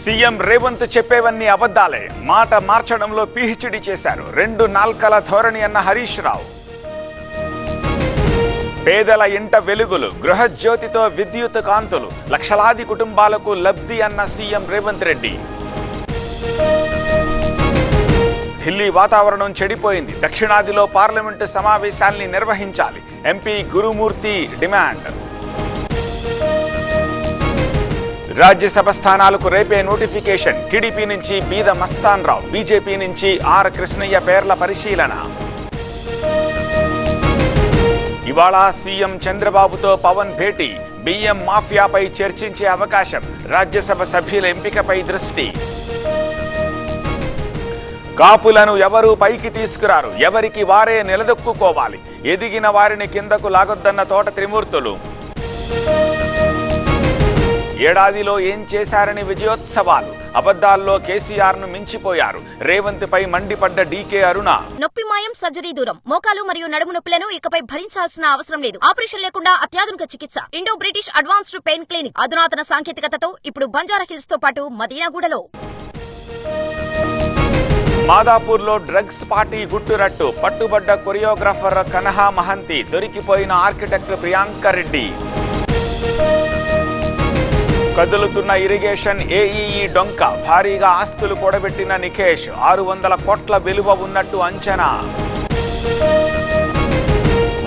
CM Revanth చెప్పేవన్నీ అబద్ధాలే, మాట మార్చడంలో పీహెచ్డీ చేశారు. 2 నాల్కల ధోరణి అన్న హరీష్ రావు. పేదల ఇంట వెలుగులు, గృహజ్యోతితో విద్యుత్ కాంతులు, లక్షలాది కుటుంబాలకు లబ్ధి అన్న సీఎం రేవంత్ రెడ్డి. ఢిల్లీ వాతావరణం చెడిపోయింది, దక్షిణాదిలో పార్లమెంటు సమావేశాల్ని నిర్వహించాలి, ఎంపీ గురుమూర్తి డిమాండ్. రాజ్యసభ స్థానాలకు రేపే నోటిఫికేషన్, టీడీపీ నుంచి బీద మస్తాన్ రావు, బీజేపీ నుంచి ఆర్ కృష్ణయ్య పేర్ల పరిశీలన. ఇవాళ సీఎం చంద్రబాబుతో పవన్ భేటీ, బియ్యం మాఫియాపై చర్చించే అవకాశం, రాజ్యసభ సభ్యుల ఎంపికపై దృష్టి. కాపులను ఎవరూ పైకి తీసుకురారు, ఎవరికి వారే నిలదొక్కుకోవాలి, ఎదిగిన వారిని కిందకు లాగొద్దన్న తోట త్రిమూర్తులు. ఏడాదిలో ఏం చేశారని విజయోత్సవాలు, అబద్ధాల్లో కేసీఆర్ ను మించిపోయారు, రేవంత్ పై మండిపడ్డ డీకే అరుణ. నొప్పి మాయం, సర్జరీ దూరం, మోకాలు మరియు నడుము నొప్పులను ఇకపై భరించాల్సిన అవసరం లేదు, ఆపరేషన్ లేకుండా అత్యాధునిక చికిత్స. Indo British advanced pain clinic, అధునాతన సాంకేతికతతో ఇప్పుడు బంజారా హిల్స్ తో పాటు మదీనాగూడలో. మాదాపూర్లో డ్రగ్స్ పార్టీ గుట్టురట్టు, పట్టుబడ్డ కొరియోగ్రాఫర్ కనహా మహంతి, దొరికిపోయిన ఆర్కిటెక్ట్ ప్రియాంక రెడ్డి. కదులుతున్న ఇరిగేషన్ ఏఈఈ డొంక, భారీగా ఆస్తులు కూడబెట్టిన నిఖేష్, 600 కోట్ల విలువ ఉన్నట్టు అంచనా.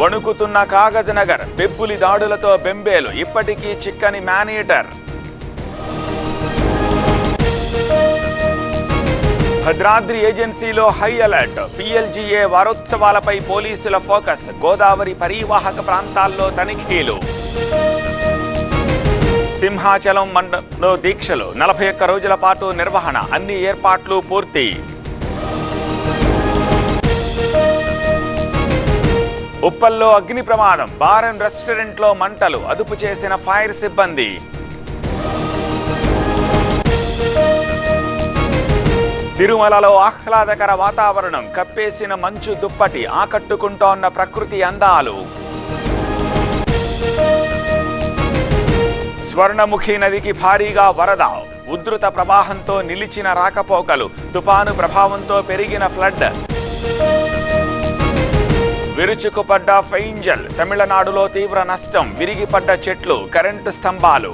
వణుకుతున్న కాగజ్ నగర్, బెబ్బులి దాడులతో బెంబేలు, ఇప్పటికీ చిక్కని మానీటర్. భద్రాద్రి ఏజెన్సీలో హై అలర్ట్, పీఎల్జీఏ వారోత్సవాలపై పోలీసుల ఫోకస్, గోదావరి పరీవాహక ప్రాంతాల్లో తనిఖీలు. సింహాచలం మండలంలో దీక్షలు, 41 రోజుల పాటు నిర్వహణ, అన్ని ఏర్పాట్లు పూర్తి. ఉప్పల్లో అగ్ని ప్రమాదం, బార్ అండ్ రెస్టారెంట్లో మంటలు, అదుపు చేసిన ఫైర్ సిబ్బంది. తిరుమలలో ఆహ్లాదకర వాతావరణం, కప్పేసిన మంచు దుప్పటి, ఆకట్టుకుంటోన్న ప్రకృతి అందాలు. స్వర్ణముఖి నదికి భారీగా వరద, ఉధృత ప్రవాహంతో నిలిచిన రాకపోకలు, తుపాను ప్రభావంతో పెరిగిన ఫ్లడ్. విరుచుకుపడ్డ ఫెయింజల్, తమిళనాడులో తీవ్ర నష్టం, విరిగిపడ్డ చెట్లు, కరెంటు స్తంభాలు.